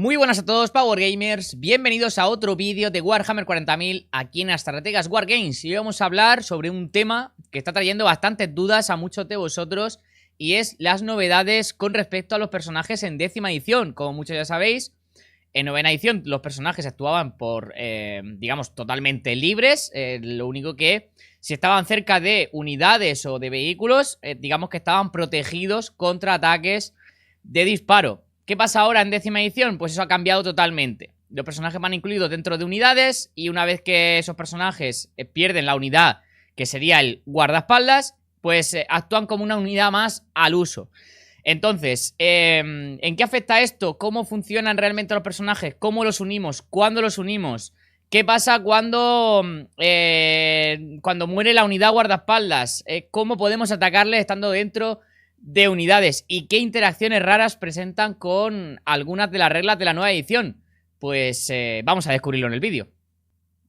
Muy buenas a todos, Power Gamers, bienvenidos a otro vídeo de Warhammer 40.000 aquí en Estrategas Wargames. Y hoy vamos a hablar sobre un tema que está trayendo bastantes dudas a muchos de vosotros, y es las novedades con respecto a los personajes en 10ª edición. Como muchos ya sabéis, en 9ª edición los personajes actuaban por, digamos, totalmente libres. Lo único que, si estaban cerca de unidades o de vehículos, digamos que estaban protegidos contra ataques de disparo. ¿Qué pasa ahora en 10ª edición? Pues eso ha cambiado totalmente. Los personajes van incluidos dentro de unidades, y una vez que esos personajes pierden la unidad, que sería el guardaespaldas, pues actúan como una unidad más al uso. Entonces, ¿en qué afecta esto? ¿Cómo funcionan realmente los personajes? ¿Cómo los unimos? ¿Cuándo los unimos? ¿Qué pasa cuando muere la unidad guardaespaldas? ¿Cómo podemos atacarle estando dentro de unidades? ¿Y qué interacciones raras presentan con algunas de las reglas de la nueva edición? Pues vamos a descubrirlo en el vídeo.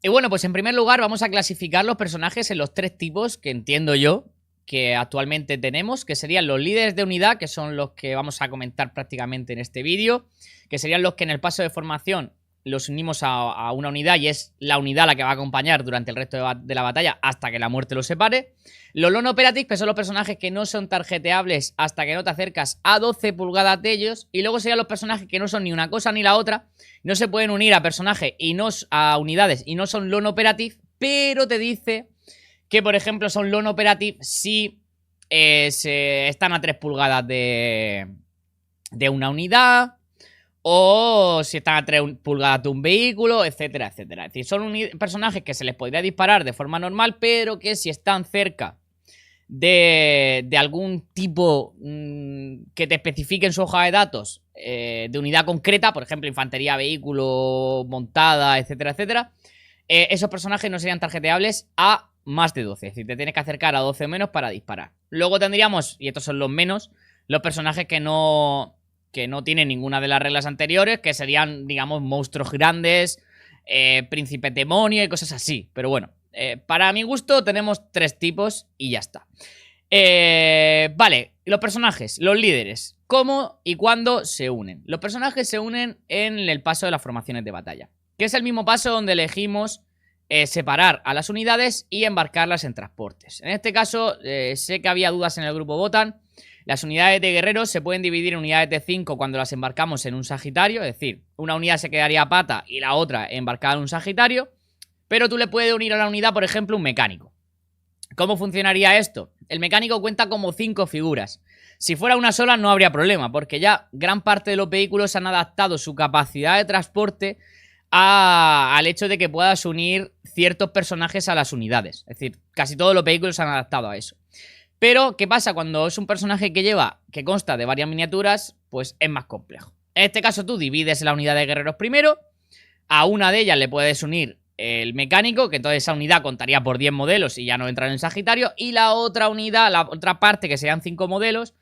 Y bueno, pues en primer lugar vamos a clasificar los personajes en los tres tipos que entiendo yo que actualmente tenemos, que serían los líderes de unidad, que son los que vamos a comentar prácticamente en este vídeo, que serían los que en el paso de formación los unimos a una unidad, y es la unidad la que va a acompañar durante el resto de la batalla hasta que la muerte los separe. Los Lone Operatives, que son los personajes que no son tarjeteables hasta que no te acercas a 12 pulgadas de ellos. Y luego serían los personajes que no son ni una cosa ni la otra, no se pueden unir a personajes y no a unidades, y no son Lone Operative, pero te dice que, por ejemplo, son Lone Operative si están a 3 pulgadas de una unidad, o si están a 3 pulgadas de un vehículo, etcétera, etcétera. Es decir, son personajes que se les podría disparar de forma normal, pero que si están cerca de algún tipo que te especifique en su hoja de datos de unidad concreta, por ejemplo, infantería, vehículo, montada, etcétera, etcétera, esos personajes no serían tarjeteables a más de 12. Es decir, te tienes que acercar a 12 o menos para disparar. Luego tendríamos, y estos son los menos, los personajes que no tienen ninguna de las reglas anteriores, que serían, digamos, monstruos grandes, príncipes demonio y cosas así. Pero bueno, para mi gusto tenemos tres tipos y ya está. Vale, los personajes, los líderes, ¿cómo y cuándo se unen? Los personajes se unen en el paso de las formaciones de batalla, que es el mismo paso donde elegimos separar a las unidades y embarcarlas en transportes. En este caso, sé que había dudas en el grupo Botan. Las unidades de guerreros se pueden dividir en unidades de 5 cuando las embarcamos en un Sagitario, es decir, una unidad se quedaría a pata y la otra embarcada en un Sagitario, pero tú le puedes unir a la unidad, por ejemplo, un mecánico. ¿Cómo funcionaría esto? El mecánico cuenta como 5 figuras. Si fuera una sola no habría problema, porque ya gran parte de los vehículos han adaptado su capacidad de transporte al hecho de que puedas unir ciertos personajes a las unidades. Es decir, casi todos los vehículos se han adaptado a eso. Pero, ¿qué pasa? Cuando es un personaje que consta de varias miniaturas, pues es más complejo. En este caso tú divides la unidad de guerreros primero, a una de ellas le puedes unir el mecánico, que entonces esa unidad contaría por 10 modelos y ya no entra en el Sagitario, y la otra unidad, la otra parte, que serían 5 modelos,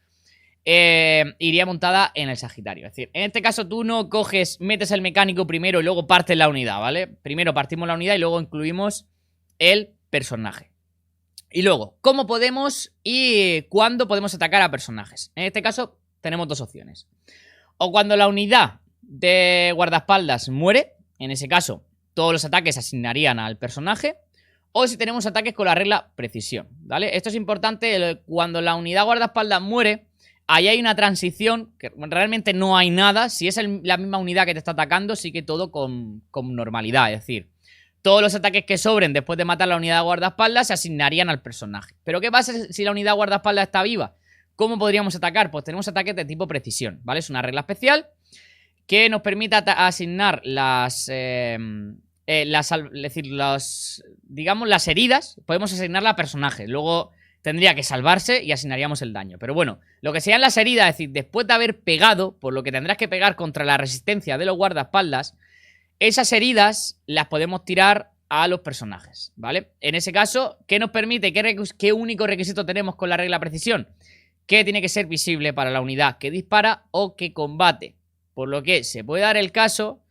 iría montada en el Sagitario. Es decir, en este caso tú no coges, metes el mecánico primero y luego partes la unidad, ¿vale? Primero partimos la unidad y luego incluimos el personaje. Y luego, ¿cómo podemos y cuándo podemos atacar a personajes? En este caso tenemos dos opciones. O cuando la unidad de guardaespaldas muere, en ese caso todos los ataques se asignarían al personaje. O si tenemos ataques con la regla precisión, ¿vale? Esto es importante, cuando la unidad guardaespaldas muere, ahí hay una transición, que realmente no hay nada. Si es la misma unidad que te está atacando, sigue todo con normalidad, es decir, todos los ataques que sobren después de matar la unidad de guardaespaldas se asignarían al personaje. Pero ¿qué pasa si la unidad de guardaespaldas está viva? ¿Cómo podríamos atacar? Pues tenemos ataques de tipo precisión, ¿vale? Es una regla especial que nos permite asignar digamos, las heridas. Podemos asignarlas a personajes. Luego tendría que salvarse y asignaríamos el daño. Pero bueno, lo que sean las heridas, es decir, después de haber pegado, por lo que tendrás que pegar contra la resistencia de los guardaespaldas, esas heridas las podemos tirar a los personajes, ¿vale? En ese caso, ¿qué nos permite? ¿Qué único requisito tenemos con la regla precisión? Que tiene que ser visible para la unidad que dispara o que combate. Por lo que se puede dar el caso,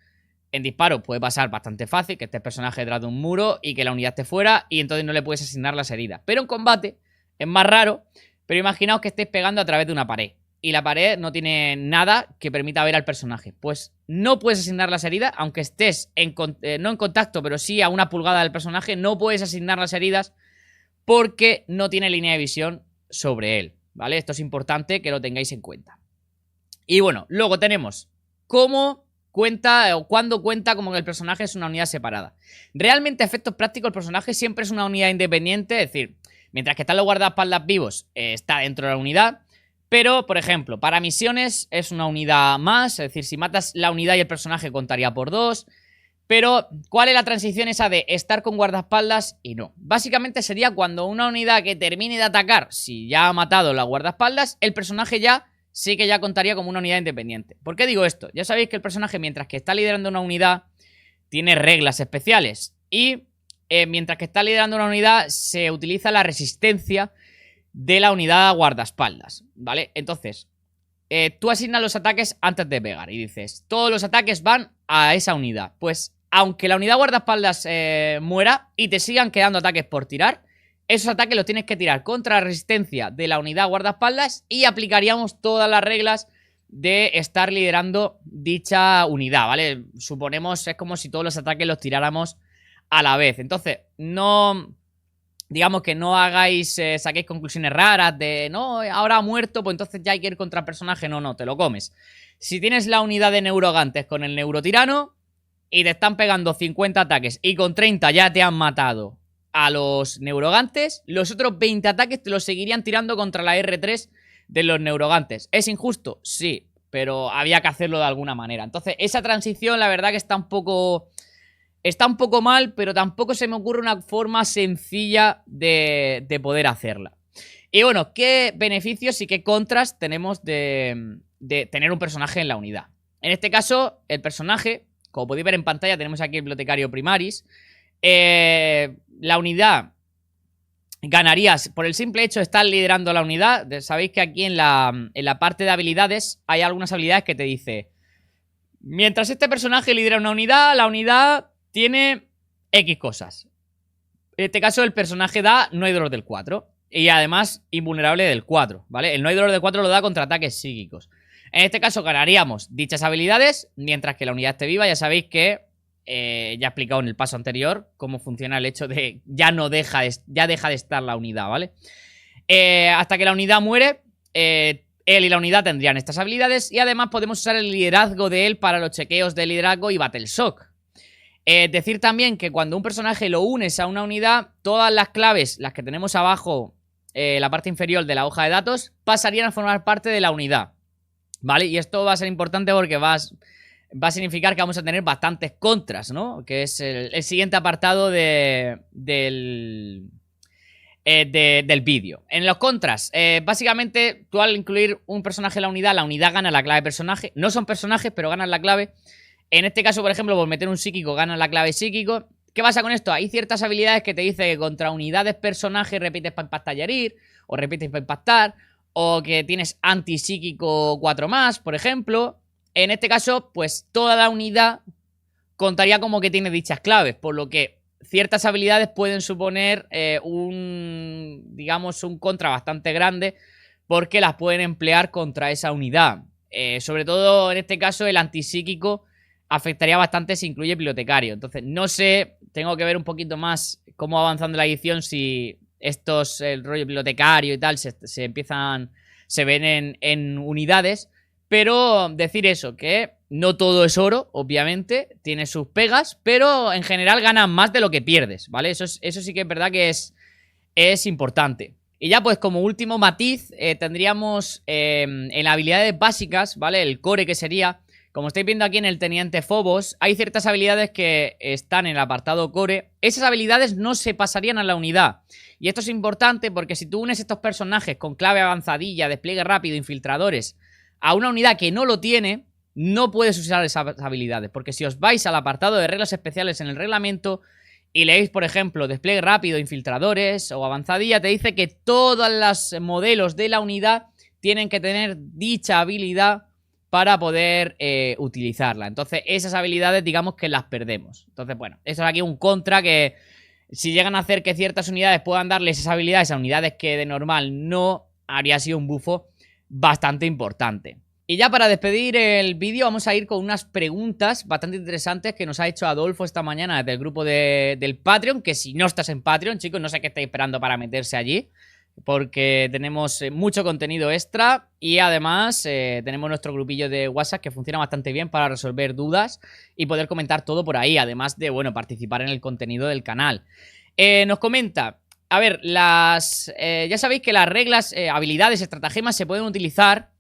en disparo puede pasar bastante fácil, que esté el personaje detrás de un muro y que la unidad esté fuera y entonces no le puedes asignar las heridas. Pero en combate es más raro, pero imaginaos que estéis pegando a través de una pared. y la pared no tiene nada que permita ver al personaje. Pues no puedes asignar las heridas, aunque estés no en contacto, pero sí a una pulgada del personaje, no puedes asignar las heridas porque no tiene línea de visión sobre él, ¿vale? Esto es importante que lo tengáis en cuenta. Y bueno, luego tenemos cómo cuenta o cuándo cuenta como que el personaje es una unidad separada. Realmente, a efectos prácticos, el personaje siempre es una unidad independiente, es decir, mientras que están los guardaespaldas vivos, está dentro de la unidad. Pero, por ejemplo, para misiones es una unidad más, es decir, si matas la unidad y el personaje contaría por 2. Pero, ¿cuál es la transición esa de estar con guardaespaldas y no? Básicamente sería cuando una unidad que termine de atacar, si ya ha matado la guardaespaldas, el personaje ya sí que ya contaría como una unidad independiente. ¿Por qué digo esto? Ya sabéis que el personaje, mientras que está liderando una unidad, tiene reglas especiales. Y mientras que está liderando una unidad, se utiliza la resistencia de la unidad guardaespaldas, ¿vale? Entonces, tú asignas los ataques antes de pegar y dices, todos los ataques van a esa unidad. Pues, aunque la unidad guardaespaldas muera y te sigan quedando ataques por tirar, esos ataques los tienes que tirar contra la resistencia de la unidad guardaespaldas y aplicaríamos todas las reglas de estar liderando dicha unidad, ¿vale? Suponemos, es como si todos los ataques los tiráramos a la vez. Entonces, no... Digamos que no hagáis, saquéis conclusiones raras de, no, ahora ha muerto, pues entonces ya hay que ir contra el personaje. No, no, te lo comes. Si tienes la unidad de neurogantes con el neurotirano y te están pegando 50 ataques y con 30 ya te han matado a los neurogantes, los otros 20 ataques te los seguirían tirando contra la R3 de los neurogantes. ¿Es injusto? Sí, pero había que hacerlo de alguna manera. Entonces, esa transición la verdad que está un poco mal, pero tampoco se me ocurre una forma sencilla de poder hacerla. Y bueno, ¿qué beneficios y qué contras tenemos de tener un personaje en la unidad? En este caso, el personaje, como podéis ver en pantalla, tenemos aquí el bibliotecario primaris. La unidad ganaría por el simple hecho de estar liderando la unidad. Sabéis que aquí en la parte de habilidades hay algunas habilidades que te dice, mientras este personaje lidera una unidad, la unidad tiene X cosas. En este caso el personaje da no hay dolor del 4 y además invulnerable del 4, ¿vale? El no hay dolor del 4 lo da contra ataques psíquicos. En este caso ganaríamos dichas habilidades mientras que la unidad esté viva. Ya sabéis que ya he explicado en el paso anterior cómo funciona el hecho de ya deja de estar la unidad, ¿vale? Hasta que la unidad muere, él y la unidad tendrían estas habilidades y además podemos usar el liderazgo de él para los chequeos de liderazgo y Battle Shock. Decir también que cuando un personaje lo unes a una unidad, todas las claves, las que tenemos abajo, la parte inferior de la hoja de datos, pasarían a formar parte de la unidad, ¿vale? Y esto va a ser importante porque va a significar que vamos a tener bastantes contras, ¿no? Que es el siguiente apartado del vídeo. En los contras, básicamente tú al incluir un personaje en la unidad gana la clave personaje. No son personajes, pero ganan la clave. En este caso, por ejemplo, por meter un psíquico ganan la clave psíquico. ¿Qué pasa con esto? Hay ciertas habilidades que te dice que contra unidades personaje repites para impactar y herir, o repites para impactar, o que tienes anti-psíquico 4 más, por ejemplo. En este caso, pues toda la unidad contaría como que tiene dichas claves, por lo que ciertas habilidades pueden suponer digamos, un contra bastante grande, porque las pueden emplear contra esa unidad. Sobre todo, en este caso, el antipsíquico afectaría bastante si incluye bibliotecario. Entonces, no sé, tengo que ver un poquito más cómo va avanzando la edición, si estos, el rollo bibliotecario y tal, se ven en unidades. Pero decir eso, que no todo es oro, obviamente, tiene sus pegas, pero en general ganas más de lo que pierdes, ¿vale? Eso sí que es verdad que es importante. Y ya pues como último matiz tendríamos en habilidades básicas, ¿vale? El core, que sería, como estáis viendo aquí en el Teniente Phobos, hay ciertas habilidades que están en el apartado core. Esas habilidades no se pasarían a la unidad. Y esto es importante porque si tú unes estos personajes con clave avanzadilla, despliegue rápido, infiltradores, a una unidad que no lo tiene, no puedes usar esas habilidades. Porque si os vais al apartado de reglas especiales en el reglamento y leéis, por ejemplo, despliegue rápido, infiltradores o avanzadilla, te dice que todos los modelos de la unidad tienen que tener dicha habilidad para poder utilizarla. Entonces, esas habilidades, digamos que las perdemos. Entonces, bueno, eso es aquí un contra que si llegan a hacer que ciertas unidades puedan darle esas habilidades a unidades que de normal no, habría sido un bufo bastante importante. Y ya para despedir el vídeo vamos a ir con unas preguntas bastante interesantes que nos ha hecho Adolfo esta mañana desde el grupo del Patreon, que si no estás en Patreon, chicos, no sé qué estáis esperando para meterse allí, porque tenemos mucho contenido extra y además tenemos nuestro grupillo de WhatsApp que funciona bastante bien para resolver dudas y poder comentar todo por ahí, además de, bueno, participar en el contenido del canal. Nos comenta, a ver, ya sabéis que las reglas, habilidades, estratagemas se pueden utilizar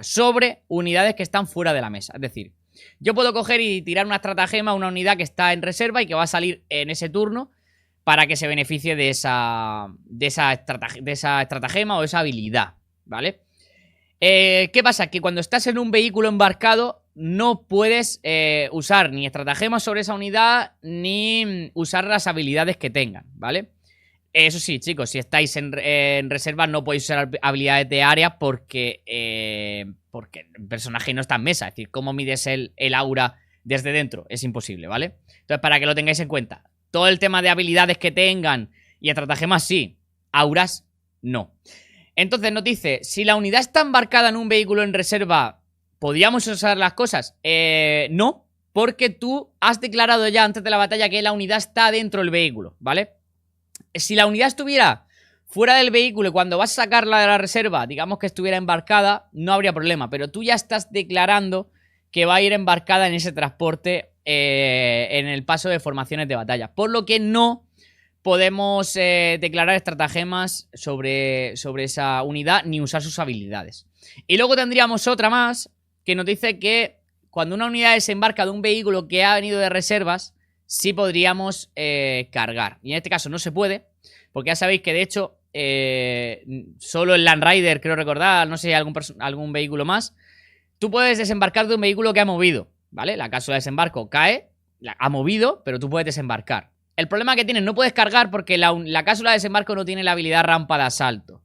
sobre unidades que están fuera de la mesa. Es decir, yo puedo coger y tirar una estratagema a una unidad que está en reserva y que va a salir en ese turno para que se beneficie de esa estratagema o esa habilidad, ¿vale? ¿Qué pasa? Que cuando estás en un vehículo embarcado no puedes usar ni estratagemas sobre esa unidad ni usar las habilidades que tengan, ¿vale? Eso sí, chicos, si estáis en reserva no podéis usar habilidades de área porque el personaje no está en mesa. Es decir, ¿cómo mides el aura desde dentro? Es imposible, ¿vale? Entonces, para que lo tengáis en cuenta, todo el tema de habilidades que tengan y estratagemas sí, auras no. Entonces nos dice, si la unidad está embarcada en un vehículo en reserva, ¿podríamos usar las cosas? No, porque tú has declarado ya antes de la batalla que la unidad está dentro del vehículo, ¿vale? Si la unidad estuviera fuera del vehículo y cuando vas a sacarla de la reserva, digamos que estuviera embarcada, no habría problema. Pero tú ya estás declarando que va a ir embarcada en ese transporte en el paso de formaciones de batalla. Por lo que no podemos declarar estratagemas sobre esa unidad ni usar sus habilidades. Y luego tendríamos otra más que nos dice que cuando una unidad desembarca de un vehículo que ha venido de reservas, sí podríamos cargar. Y en este caso no se puede, porque ya sabéis que de hecho solo el Land Rider, creo recordar, no sé, algún vehículo más, tú puedes desembarcar de un vehículo que ha movido, ¿vale? La cápsula de desembarco cae, ha movido, pero tú puedes desembarcar. El problema que tienes, no puedes cargar porque la cápsula de desembarco no tiene la habilidad rampa de asalto.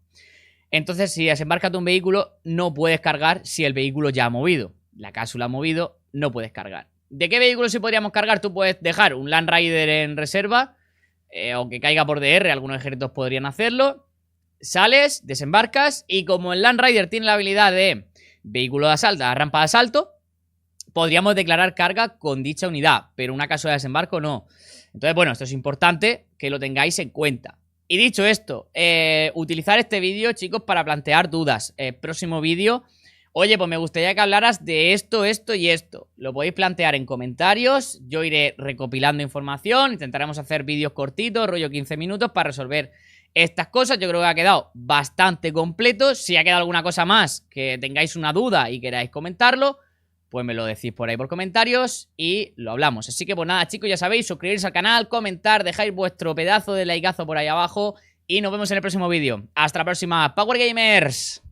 Entonces, si desembarcas de un vehículo, no puedes cargar si el vehículo ya ha movido. La cápsula ha movido, no puedes cargar. ¿De qué vehículo sí podríamos cargar? Tú puedes dejar un Land Rider en reserva o que caiga por DR, algunos ejércitos podrían hacerlo. Sales, desembarcas y como el Land Rider tiene la habilidad de vehículo de asalto, rampa de asalto, podríamos declarar carga con dicha unidad, pero una cápsula de desembarco no. Entonces, bueno, esto es importante que lo tengáis en cuenta. Y dicho esto, utilizar este vídeo, chicos, para plantear dudas. Próximo vídeo, oye, pues me gustaría que hablaras de esto, esto y esto. Lo podéis plantear en comentarios, yo iré recopilando información, intentaremos hacer vídeos cortitos, rollo 15 minutos, para resolver estas cosas. Yo creo que ha quedado bastante completo. Si ha quedado alguna cosa más que tengáis una duda y queráis comentarlo, pues me lo decís por ahí por comentarios y lo hablamos. Así que pues nada, chicos, ya sabéis, suscribiros al canal, comentar, dejáis vuestro pedazo de likeazo por ahí abajo y nos vemos en el próximo vídeo. Hasta la próxima, Power Gamers.